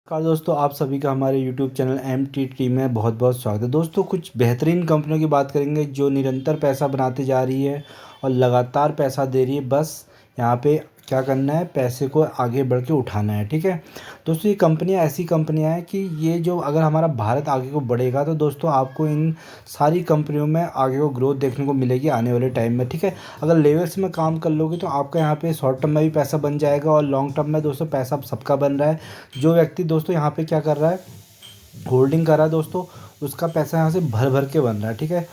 नमस्कार दोस्तों, आप सभी का हमारे YouTube channel M T T में बहुत बहुत स्वागत है। दोस्तों, कुछ बेहतरीन कंपनियों की बात करेंगे जो निरंतर पैसा बनाते जा रही है और लगातार पैसा दे रही है। बस यहाँ पे क्या करना है, पैसे को आगे बढ़ के उठाना है। ठीक है दोस्तों, ये कंपनियाँ ऐसी कंपनियाँ हैं कि ये जो अगर हमारा भारत आगे को बढ़ेगा तो दोस्तों आपको इन सारी कंपनियों में आगे को ग्रोथ देखने को मिलेगी आने वाले टाइम में। ठीक है, अगर लेवल्स में काम कर लोगे तो आपका यहाँ पे शॉर्ट टर्म में भी पैसा बन जाएगा और लॉन्ग टर्म में दोस्तों पैसा सबका बन रहा है। जो व्यक्ति दोस्तों यहाँ पे क्या कर रहा है, होल्डिंग कर रहा है दोस्तों, उसका पैसा यहाँ से भर भर के बन रहा है। ठीक है,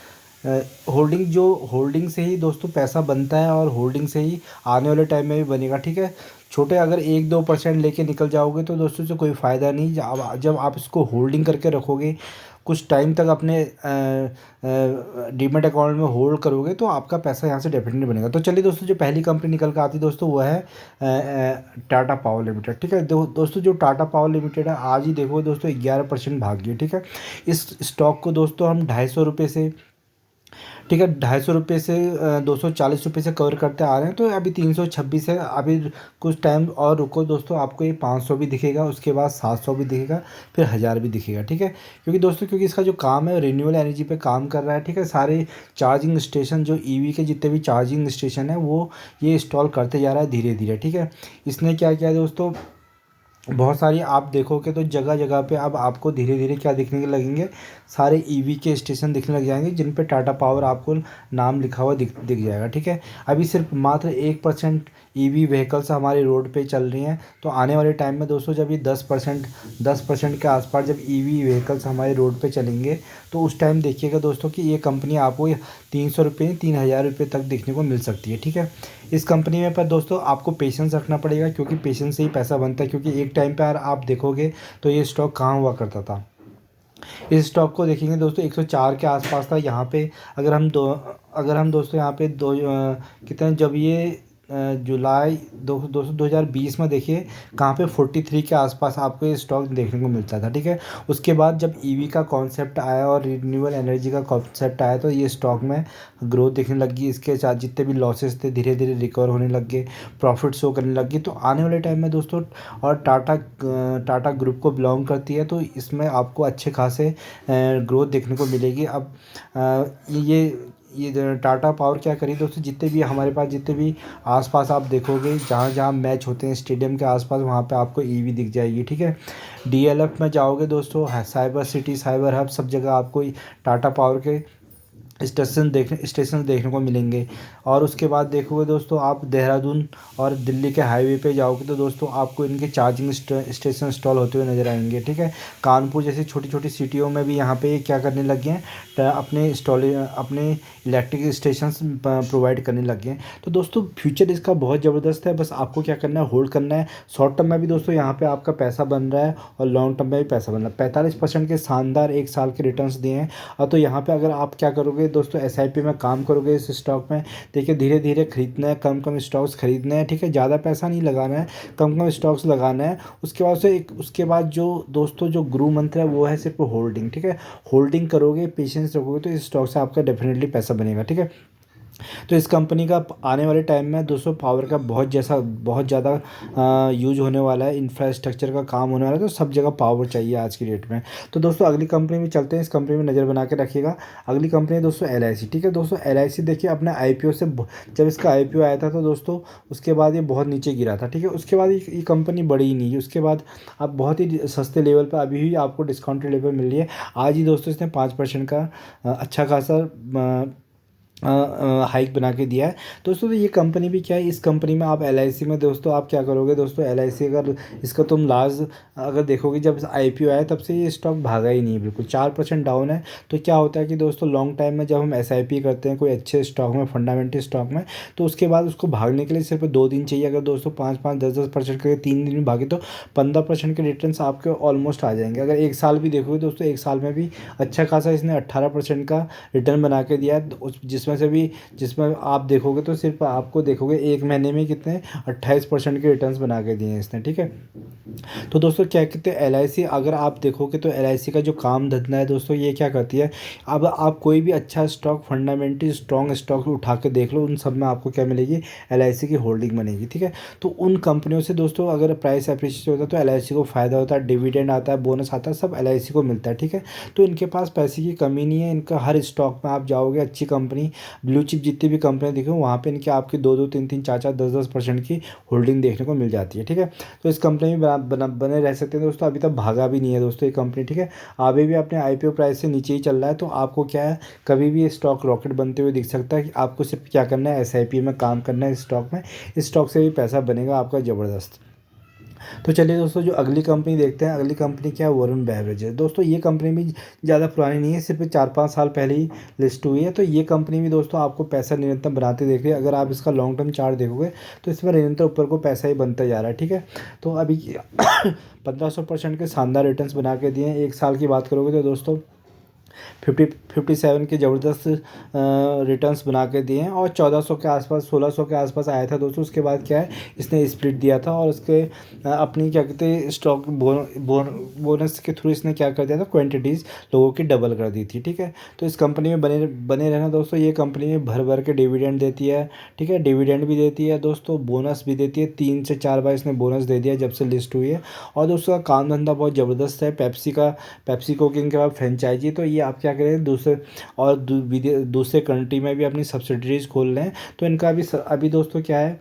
होल्डिंग से ही दोस्तों पैसा बनता है और होल्डिंग से ही आने वाले टाइम में भी बनेगा। ठीक है, छोटे अगर 1-2% लेके निकल जाओगे तो दोस्तों से कोई फ़ायदा नहीं। जब आप इसको होल्डिंग करके रखोगे, कुछ टाइम तक अपने डीमेट अकाउंट में होल्ड करोगे तो आपका पैसा यहाँ से डेफिनेटली बनेगा। तो चलिए दोस्तों, जो पहली कंपनी निकल कर आती है दोस्तों वो है टाटा पावर लिमिटेड। ठीक है दोस्तों, जो टाटा पावर लिमिटेड है आज ही देखो दोस्तों 11% भाग गई। ठीक है, इस स्टॉक को दोस्तों हम 250 रुपये से, ठीक है, 250 रुपये से 240 रुपये से कवर करते आ रहे हैं। तो अभी 326 है। अभी कुछ टाइम और रुको दोस्तों, आपको ये 500 भी दिखेगा, उसके बाद 700 भी दिखेगा, फिर 1000 भी दिखेगा। ठीक है, क्योंकि दोस्तों क्योंकि इसका जो काम है रिन्यूएबल एनर्जी पे काम कर रहा है। ठीक है, सारे चार्जिंग स्टेशन जो ईवी के जितने भी चार्जिंग स्टेशन है वो ये इंस्टॉल करते जा रहा है धीरे धीरे। ठीक है, इसने क्या किया दोस्तों, बहुत सारी आप देखोगे तो जगह जगह पे अब आपको धीरे धीरे क्या दिखने के लगेंगे, सारे ईवी के स्टेशन दिखने लग जाएंगे जिन पे टाटा पावर आपको नाम लिखा हुआ दिख जाएगा। ठीक है, अभी सिर्फ मात्र 1% ईवी व्हीकल्स हमारे रोड पे चल रही हैं। तो आने वाले टाइम में दोस्तों जब ये 10% के आसपास जब ईवी व्हीकल्स हमारे रोड पे चलेंगे तो उस टाइम देखिएगा दोस्तों कि ये कंपनी आपको 300 रुपये 3000 रुपये तक देखने को मिल सकती है। ठीक है, इस कंपनी में पर दोस्तों आपको पेशेंस रखना पड़ेगा, क्योंकि पेशेंस से ही पैसा बनता है। क्योंकि एक टाइम पर आप देखोगे तो ये स्टॉक कहाँ हुआ करता था। इस स्टॉक को देखेंगे दोस्तों 104 के आसपास था यहाँ पे। अगर हम दोस्तों यहाँ पे कितने जब ये जुलाई 2020 में देखिए कहाँ पे 43 के आसपास आपको ये स्टॉक देखने को मिलता था। ठीक है, उसके बाद जब ईवी का कॉन्सेप्ट आया और रिन्यूएबल एनर्जी का कॉन्सेप्ट आया तो ये स्टॉक में ग्रोथ दिखने लगी। इसके साथ जितने भी लॉसेस थे धीरे धीरे रिकवर होने लग गए, प्रॉफिट शो करने लगी। तो आने वाले टाइम में दोस्तों, और टाटा ग्रुप को बिलोंग करती है तो इसमें आपको अच्छे खासे ग्रोथ देखने को मिलेगी। अब ये टाटा पावर क्या करी दोस्तों, जितने भी हमारे पास जितने भी आसपास आप देखोगे जहाँ जहाँ मैच होते हैं स्टेडियम के आसपास वहाँ पे आपको ईवी दिख जाएगी। ठीक है, डीएलएफ में जाओगे दोस्तों, साइबर सिटी, साइबर हब, सब जगह आपको टाटा पावर के स्टेशन देखने को मिलेंगे। और उसके बाद देखोगे दोस्तों आप देहरादून और दिल्ली के हाईवे पे जाओगे तो दोस्तों आपको इनके चार्जिंग स्टेशन इंस्टॉल होते हुए नज़र आएंगे। ठीक है, कानपुर जैसी छोटी छोटी सिटियों में भी यहाँ पे क्या करने लग गए हैं, अपने इलेक्ट्रिक स्टेशन प्रोवाइड करने लग गए हैं। तो दोस्तों फ्यूचर इसका बहुत ज़बरदस्त है, बस आपको क्या करना है, होल्ड करना है। शॉर्ट टर्म में भी दोस्तों यहाँ पे आपका पैसा बन रहा है और लॉन्ग टर्म में भी पैसा बन रहा है। 45% के शानदार एक साल के रिटर्न्स दिए हैं। और तो यहाँ पे अगर आप क्या करोगे दोस्तों, एसआईपी में काम करोगे इस स्टॉक में, देखिए धीरे धीरे खरीदना है, कम कम स्टॉक्स खरीदना है। ठीक है, ज़्यादा पैसा नहीं लगाना है, कम कम स्टॉक्स लगाना है। उसके बाद जो दोस्तों जो गुरु मंत्र है वो है सिर्फ होल्डिंग। ठीक है, होल्डिंग करोगे, पेशेंस रखोगे तो इस स्टॉक से आपका डेफिनेटली पैसा बनेगा। ठीक है, तो इस कंपनी का आने वाले टाइम में दोस्तों पावर का बहुत ज़्यादा यूज होने वाला है, इंफ्रास्ट्रक्चर का काम होने वाला है। तो सब जगह पावर चाहिए आज की डेट में। तो दोस्तों अगली कंपनी में चलते हैं, इस कंपनी में नज़र बना के रखिएगा। अगली कंपनी है दोस्तों LIC। ठीक है दोस्तों, LIC देखिए अपने IPO से जब इसका IPO आया था तो दोस्तों उसके बाद ये बहुत नीचे गिरा था। ठीक है, उसके बाद ये कंपनी बढ़ी ही नहीं। उसके बाद अब बहुत ही सस्ते लेवल पर अभी भी आपको डिस्काउंटेड लेवल मिल रही है। आज ही दोस्तों इसने 5% का अच्छा खासा हाइक बना के दिया है दोस्तों। तो ये कंपनी भी क्या है, इस कंपनी में आप LIC में दोस्तों आप क्या करोगे दोस्तों, LIC अगर इसका तुम लास्ट अगर देखोगे जब IPO आया तब से ये स्टॉक भागा ही नहीं, बिल्कुल 4% डाउन है। तो क्या होता है कि दोस्तों लॉन्ग टाइम में जब हम SIP करते हैं कोई अच्छे स्टॉक में, फंडामेंटल स्टॉक में, तो उसके बाद उसको भागने के लिए सिर्फ 2 दिन चाहिए। अगर दोस्तों 5-5 10-10% करके 3 दिन में भागे तो 15% के रिटर्न आपके ऑलमोस्ट आ जाएंगे। अगर एक साल भी देखोगे दोस्तों, एक साल में भी अच्छा खासा इसने 18% का रिटर्न बना के दिया है, जिसमें जिसमें आप देखोगे तो सिर्फ आपको देखोगे एक महीने में कितने 28% के रिटर्न्स बना के दिए हैं इसने, ठीक है। तो दोस्तों क्या कहते हैं LIC, अगर आप देखोगे तो LIC का जो काम धंधा है दोस्तों, ये क्या करती है, अब आप कोई भी अच्छा स्टॉक, फंडामेंटली स्ट्रॉन्ग स्टॉक उठा के देख लो, उन सब में आपको क्या मिलेगी, LIC की होल्डिंग बनेगी, ठीक है। तो उन कंपनियों से दोस्तों अगर प्राइस अप्रिशिएट होता है तो LIC को फ़ायदा होता है, डिविडेंड आता है, बोनस आता है, सब LIC को मिलता है, ठीक है। तो इनके पास पैसे की कमी नहीं है, इनका हर स्टॉक में आप जाओगे, अच्छी कंपनी, ब्लू चिप जितनी भी कंपनियाँ देखो वहाँ पे इनके आपकी 2-2, 3-3, 4-4, 10-10% की होल्डिंग देखने को मिल जाती है, ठीक है। तो इस कंपनी में बने रह सकते हैं दोस्तों। अभी तक भागा भी नहीं है दोस्तों ये कंपनी, ठीक है। अभी भी अपने IPO प्राइस से नीचे ही चल रहा है। तो आपको क्या है, कभी भी ये स्टॉक रॉकेट बनते हुए दिख सकता है। कि आपको सिर्फ क्या करना है, SIP में काम करना है इस स्टॉक में, इस स्टॉक से भी पैसा बनेगा आपका ज़बरदस्त। तो चलिए दोस्तों, जो अगली कंपनी देखते हैं, अगली कंपनी क्या है, वरुण बेवरेज है दोस्तों। ये कंपनी भी ज़्यादा पुरानी नहीं है, सिर्फ 4-5 साल पहले ही लिस्ट हुई है। तो ये कंपनी भी दोस्तों आपको पैसा निरंतर बनाते देख रही है। अगर आप इसका लॉन्ग टर्म चार्ट देखोगे तो इसमें निरंतर ऊपर को पैसा ही बनता जा रहा है, ठीक है। तो अभी 1500% के शानदार रिटर्न्स बना के दिए हैं। एक साल की बात करोगे तो दोस्तों 57 के ज़बरदस्त रिटर्न्स बना के दिए हैं, और 1400 के आसपास, 1600 के आसपास आया था दोस्तों। उसके बाद क्या है, इसने स्प्लिट दिया था, और उसके अपनी क्या कहते हैं स्टॉक बोनस के थ्रू इसने क्या कर दिया था, क्वांटिटीज़ लोगों की डबल कर दी थी, ठीक है। तो इस कंपनी में बने बने रहना दोस्तों। ये कंपनी में भर भर के डिविडेंड देती है, ठीक है। डिविडेंड भी देती है दोस्तों, बोनस भी देती है। 3 से 4 बार इसने बोनस दे दिया जब से लिस्ट हुई है। और दोस्तों का काम धंधा बहुत ज़बरदस्त है। पेप्सी को किंग के बाद फ्रेंचाइजी, तो ये आप क्या करें, दूसरे और दूसरे कंट्री में भी अपनी सब्सिडरीज खोल लें। तो इनका अभी दोस्तों क्या है,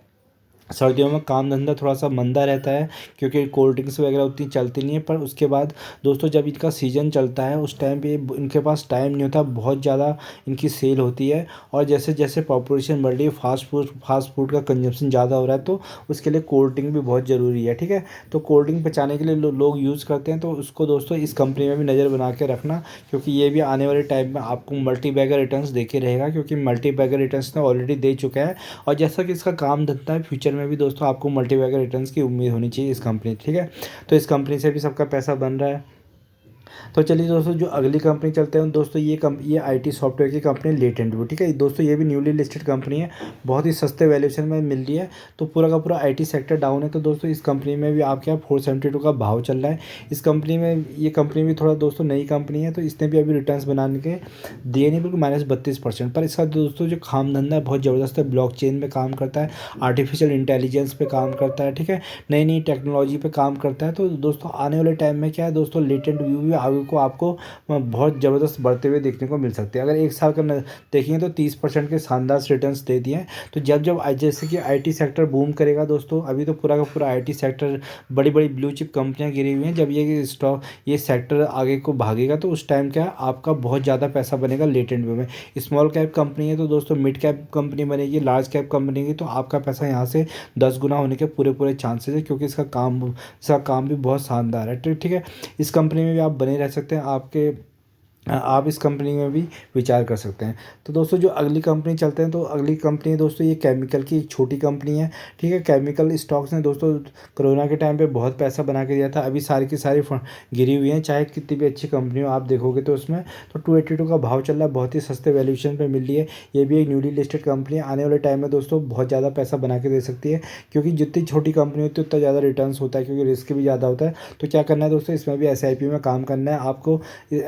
सर्दियों में काम धंधा थोड़ा सा मंदा रहता है, क्योंकि कोल्ड ड्रिंक्स वगैरह उतनी चलती नहीं है। पर उसके बाद दोस्तों जब इनका सीज़न चलता है उस टाइम पे इनके पास टाइम नहीं होता, बहुत ज़्यादा इनकी सेल होती है। और जैसे जैसे पॉपुलेशन बढ़ रही है, फास्ट फूड का कंजप्शन ज़्यादा हो रहा है, तो उसके लिए कोल्ड ड्रिंक भी बहुत ज़रूरी है, ठीक है। तो कोल्ड ड्रिंक बचाने के लिए लोग यूज़ करते हैं। तो उसको दोस्तों इस कंपनी में भी नज़र बना के रखना, क्योंकि ये भी आने वाले टाइम में आपको मल्टी बैगर रिटर्न्स देके रहेगा, क्योंकि मल्टी बैगर रिटर्न्स ने ऑलरेडी दे चुका है। और जैसा कि इसका काम धंधा है, फ्यूचर में भी दोस्तों आपको मल्टीबैगर रिटर्न्स की उम्मीद होनी चाहिए इस कंपनी, ठीक है। तो इस कंपनी से भी सबका पैसा बन रहा है। तो चलिए दोस्तों, जो अगली कंपनी चलते हैं दोस्तों, ये IT सॉफ्टवेयर की कंपनी लेटेंट व्यू, ठीक है दोस्तों। ये भी न्यूली लिस्टेड कंपनी है, बहुत ही सस्ते वैल्यूएशन में मिल रही है। तो पूरा का पूरा IT सेक्टर डाउन है। तो दोस्तों इस कंपनी में भी आप क्या 472 का भाव चल रहा है। इस कंपनी में, ये कंपनी भी थोड़ा दोस्तों नई कंपनी है, तो इसने भी अभी रिटर्न्स बनाने के दिए नहीं, बिल्कुल -32%। पर इसका दोस्तों जो काम धंधा है बहुत ज़बरदस्त है। ब्लॉकचेन में काम करता है, आर्टिफिशियल इंटेलिजेंस पे काम करता है, ठीक है, नई नई टेक्नोलॉजी पे काम करता है। तो दोस्तों आने वाले टाइम में क्या है दोस्तों, लेटेंट व्यू भी आगे को आपको बहुत ज़बरदस्त बढ़ते हुए देखने को मिल सकते हैं। अगर एक साल का देखेंगे तो 30% के शानदार रिटर्न्स दे दिए हैं। तो जब जब जैसे कि IT सेक्टर बूम करेगा दोस्तों, अभी तो पूरा का पूरा IT सेक्टर, बड़ी बड़ी ब्लू चिप कंपनियां गिरी हुई हैं, जब ये सेक्टर आगे को भागेगा तो उस टाइम क्या है, आपका बहुत ज़्यादा पैसा बनेगा लेटेंट व्यू में। स्मॉल कैप कंपनी है तो दोस्तों मिड कैप कंपनी बनेगी, लार्ज कैप कंपनी की, तो आपका पैसा यहाँ से 10 गुना होने के पूरे पूरे चांसेस है, क्योंकि इसका काम भी बहुत शानदार है, ठीक है। इस कंपनी में भी आप बने रह सकते हैं। आप इस कंपनी में भी विचार कर सकते हैं। तो दोस्तों जो अगली कंपनी चलते हैं, तो अगली कंपनी दोस्तों ये केमिकल की एक छोटी कंपनी है, ठीक है। केमिकल स्टॉक्स ने दोस्तों कोरोना के टाइम पे बहुत पैसा बना के दिया था। अभी सारी की सारी गिरी हुई हैं, चाहे कितनी भी अच्छी कंपनी हो आप देखोगे तो उसमें। तो 282 का भाव चल रहा है, बहुत ही सस्ते वैल्यूएशन पे मिल रही है। ये भी एक न्यूली लिस्टेड कंपनी है, आने वाले टाइम में दोस्तों बहुत ज़्यादा पैसा बना के दे सकती है, क्योंकि जितनी छोटी कंपनी होती है उतना ज़्यादा रिटर्न्स होता है, क्योंकि रिस्क भी ज़्यादा होता है। तो क्या करना है दोस्तों, इसमें भी SIP में काम करना है आपको।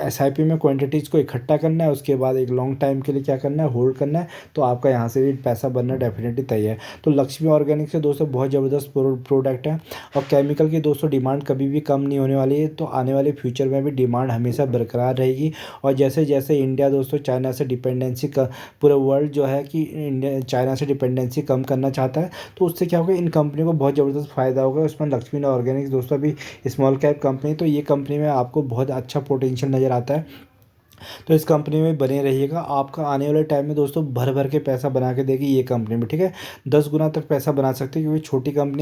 SIP में क्वांटिटीज़ को इकट्ठा करना है, उसके बाद एक लॉन्ग टाइम के लिए क्या करना है, होल्ड करना है। तो आपका यहाँ से भी पैसा बनना डेफिनेटली तय है। तो लक्ष्मी ऑर्गेनिक से दोस्तों बहुत ज़बरदस्त प्रोडक्ट है, और केमिकल की दोस्तों डिमांड कभी भी कम नहीं होने वाली है। तो आने वाले फ्यूचर में भी डिमांड हमेशा बरकरार रहेगी। और जैसे जैसे इंडिया दोस्तों चाइना से डिपेंडेंसी का, पूरे वर्ल्ड जो है कि इंडिया चाइना से डिपेंडेंसी कम करना चाहता है, तो उससे क्या होगा, इन कंपनियों को बहुत ज़बरदस्त फ़ायदा होगा। उसमें लक्ष्मी ऑर्गेनिक्स दोस्तों अभी स्मॉल कैप कंपनी, तो ये कंपनी में आपको बहुत अच्छा पोटेंशियल नज़र आता है। तो इस कंपनी में बने रहिएगा। आपका आने वाले टाइम में दोस्तों भर भर के पैसा बना के देगी ये कंपनी में, ठीक है। 10 गुना तक पैसा बना सकते हैं, क्योंकि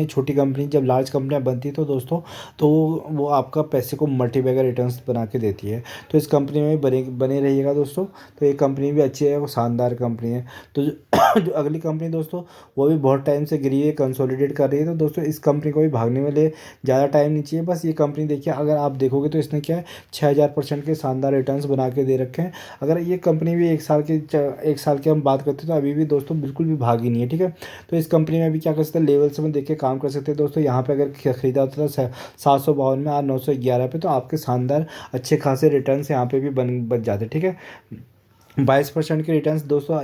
छोटी कंपनी जब लार्ज कंपनियां बनती है तो दोस्तों, तो वो आपका पैसे को मल्टीबैगर रिटर्न्स बना के देती है। तो इस कंपनी में बने रहिएगा दोस्तों। तो ये कंपनी भी अच्छी है, वो शानदार कंपनी है। तो जो अगली कंपनी दोस्तों, वो भी बहुत टाइम से गिरी है, कंसोलिडेट कर रही है। तो दोस्तों इस कंपनी को भी भागने में ज़्यादा टाइम नहीं चाहिए। बस ये कंपनी देखिए, अगर आप देखोगे तो इसने क्या है, 6000% के शानदार रिटर्न्स बना के दे रखे हैं। अगर ये कंपनी भी 1 साल की हम बात करते हैं तो अभी भी दोस्तों बिल्कुल भी भागी नहीं है, ठीक है। तो इस कंपनी में भी क्या कर सकते हैं, लेवल्स में देख के काम कर सकते हैं दोस्तों। यहाँ पे अगर खरीदा होता था 752 में, आज 911 पे, तो आपके शानदार अच्छे खासे रिटर्न्स यहाँ पे भी बच जाते, ठीक है। 22% के रिटर्न्स दोस्तों,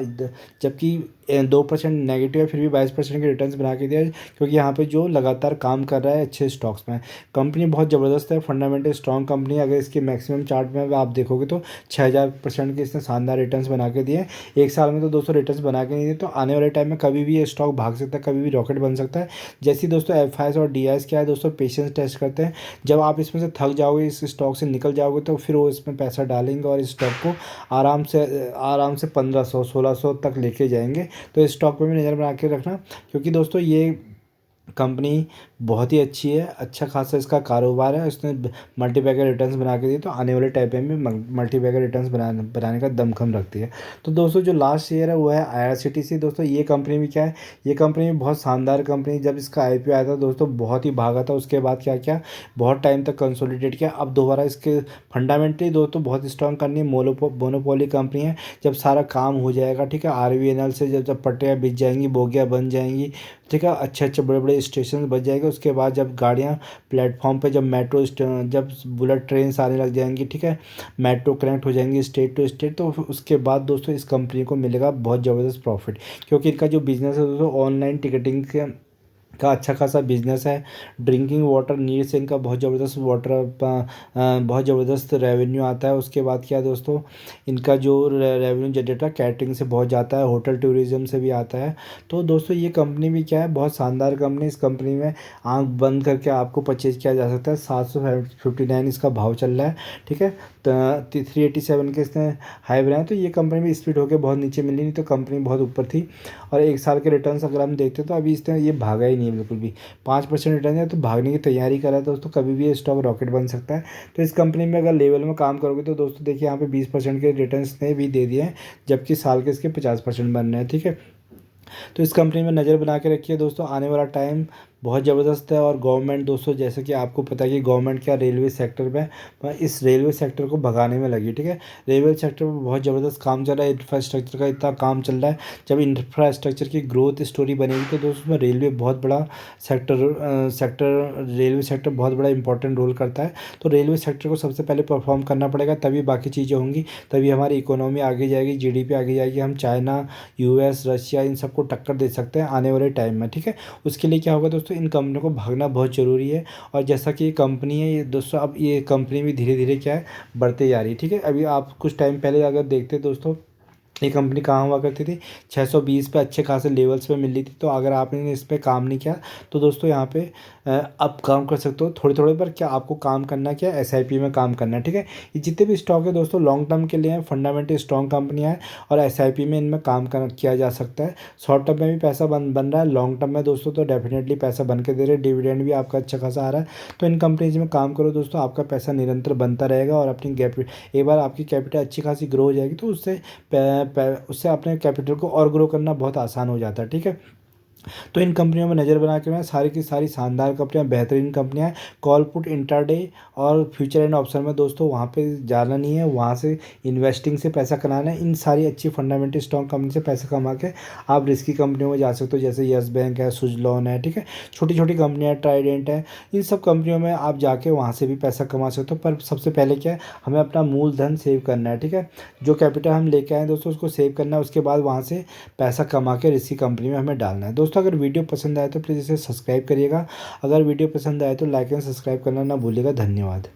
जबकि 2% नेगेटिव है, फिर भी 22% के रिटर्न्स बना के दिया है, क्योंकि यहाँ पे जो लगातार काम कर रहा है अच्छे स्टॉक्स में। कंपनी बहुत ज़बरदस्त है, फंडामेंटल स्ट्रॉन्ग कंपनी है। अगर इसके मैक्सिमम चार्ट में आप देखोगे तो 6000% के इसने शानदार रिटर्न्स बना के दिए। 1 साल में तो दोस्तों रिटर्न्स बना के नहीं दिए, तो आने वाले टाइम में कभी भी ये स्टॉक भाग सकता है, कभी भी रॉकेट बन सकता है। जैसे दोस्तों FIs और DIs क्या है दोस्तों, पेशेंस टेस्ट करते हैं। जब आप इसमें से थक जाओगे, इस स्टॉक से निकल जाओगे, तो फिर वो इसमें पैसा डालेंगे और इस स्टॉक को आराम से 1500-1600 तक लेके जाएंगे। तो इस स्टॉक पे भी नज़र बना के रखना, क्योंकि दोस्तों ये कंपनी बहुत ही अच्छी है, अच्छा खासा इसका कारोबार है। उसने मल्टीबैगर रिटर्न्स बना के दिए, तो आने वाले टाइम में मल्टीबैगर रिटर्न्स बनाने का दमखम रखती है। तो दोस्तों जो लास्ट शेयर है वो है IRCTC। दोस्तों ये कंपनी भी क्या है, ये कंपनी भी बहुत शानदार कंपनी। जब इसका IPO आया था दोस्तों बहुत ही भागा था, उसके बाद क्या क्या बहुत टाइम तक कंसोलिडेट किया। अब दोबारा इसके फंडामेंटली दोस्तों बहुत स्ट्रॉन्ग कंपनी है, मोनोपोली कंपनी है। जब सारा काम हो जाएगा, ठीक है, RVNL से जब पटरियाँ बिछ जाएंगी, बोगियाँ बन जाएंगी, ठीक है, अच्छे अच्छे बड़े बड़े स्टेशन बच जाएंगे। उसके बाद जब गाड़ियाँ प्लेटफॉर्म पे, जब बुलेट ट्रेन आने लग जाएंगी, ठीक है, मेट्रो कनेक्ट हो जाएंगी स्टेट टू स्टेट, तो उसके बाद दोस्तों इस कंपनी को मिलेगा बहुत ज़बरदस्त प्रॉफिट, क्योंकि इनका जो बिज़नेस है दोस्तों ऑनलाइन टिकटिंग का अच्छा खासा बिजनेस है। ड्रिंकिंग वाटर नीड से इनका बहुत ज़बरदस्त रेवेन्यू आता है। उसके बाद क्या दोस्तों, इनका जो रेवेन्यू जनरेट है कैटरिंग से बहुत जाता है, होटल टूरिज़्म से भी आता है। तो दोस्तों ये कंपनी भी क्या है, बहुत शानदार कंपनी। इस कंपनी में आंख बंद करके आपको परचेज किया जा सकता है। 759 इसका भाव चल रहा है, ठीक है। तो 387 के इसने हाई बनाया, तो ये कंपनी भी स्पीड होकर बहुत नीचे मिली, नहीं तो कंपनी बहुत ऊपर थी। और 1 साल के रिटर्न्स अगर हम देखते हैं तो अभी इसने ये भागा ही नहीं है बिल्कुल भी। 5% रिटर्न है, तो भागने की तैयारी कर रहा है दोस्तों, कभी भी ये स्टॉक रॉकेट बन सकता है। तो इस कंपनी में अगर लेवल में काम करोगे तो दोस्तों देखिए यहाँ पे 20% के रिटर्न ने भी दे दिए हैं, जबकि साल के इसके 50% बन रहे हैं, ठीक है। तो इस कंपनी में नज़र बना के रखिए दोस्तों, आने वाला टाइम बहुत ज़बरदस्त है। और गवर्नमेंट दोस्तों, जैसे कि आपको पता है कि गवर्नमेंट क्या रेलवे सेक्टर में इस रेलवे सेक्टर को भगाने में लगी, ठीक है। रेलवे सेक्टर में बहुत ज़बरदस्त काम चल रहा है, इंफ्रास्ट्रक्चर का इतना काम चल रहा है। जब इंफ्रास्ट्रक्चर की ग्रोथ स्टोरी बनेगी तो दोस्तों उसमें रेलवे बहुत बड़ा रेलवे सेक्टर बहुत बड़ा इंपॉर्टेंट रोल करता है। तो रेलवे सेक्टर को सबसे पहले परफॉर्म करना पड़ेगा, तभी बाकी चीज़ें होंगी, तभी हमारी इकोनॉमी आगे जाएगी, GDP आगे जाएगी, हम चाइना, US, रशिया इन सबको टक्कर दे सकते हैं आने वाले टाइम में, ठीक है। उसके लिए क्या होगा दोस्तों, इन कंपनियों को भागना बहुत ज़रूरी है। और जैसा कि ये कंपनी है ये दोस्तों, अब ये कंपनी भी धीरे धीरे क्या है बढ़ते जा रही है, ठीक है। अभी आप कुछ टाइम पहले अगर देखते दोस्तों, ये कंपनी कहाँ हुआ करती थी, 620 पे अच्छे खासे लेवल्स पे मिल रही थी। तो अगर आपने इस पर काम नहीं किया तो दोस्तों यहाँ पे अब काम कर सकते हो थोड़े थोड़े पर। क्या आपको काम करना, क्या SIP में काम करना है, ठीक है। ये जितने भी स्टॉक है दोस्तों लॉन्ग टर्म के लिए हैं, फंडामेंटल स्ट्रॉन्ग कंपनियाँ हैं, और SIP में इनमें काम किया जा सकता है। शॉर्ट टर्म में भी पैसा बन रहा है, लॉन्ग टर्म में दोस्तों तो डेफिनेटली पैसा बन के दे रहे हैं, डिविडेंड भी आपका अच्छा खासा आ रहा है। तो इन कंपनीज में काम करो दोस्तों, आपका पैसा निरंतर बनता रहेगा। और अपनी एक बार आपकी कैपिटल अच्छी खासी ग्रो हो जाएगी तो उससे अपने कैपिटल को और ग्रो करना बहुत आसान हो जाता है, ठीक है। तो इन कंपनियों में नज़र बना के मैं सारी की सारी शानदार कंपनियां, बेहतरीन कंपनियां। कॉल पुट, इंट्राडे और फ्यूचर एंड ऑप्शन में दोस्तों वहाँ पे जाना नहीं है, वहाँ से इन्वेस्टिंग से पैसा कमाना है। इन सारी अच्छी फंडामेंटल स्ट्रॉन्ग कंपनी से पैसा कमा के आप रिस्की कंपनियों में जा सकते हो, जैसे यस बैंक है, सुजलॉन है, ठीक है, छोटी छोटी कंपनियाँ, ट्राइडेंट है। इन सब कंपनियों में आप जाके वहाँ से भी पैसा कमा सकते हो। पर सबसे पहले क्या है, हमें अपना मूलधन सेव करना है, ठीक है। जो कैपिटल हम लेके आए दोस्तों उसको सेव करना है, उसके बाद वहाँ से पैसा कमा के रिस्की कंपनी में हमें डालना है। दोस्तों अगर वीडियो पसंद आए तो प्लीज़ इसे सब्सक्राइब करिएगा। अगर वीडियो पसंद आए तो लाइक एंड सब्सक्राइब करना ना भूलिएगा। धन्यवाद।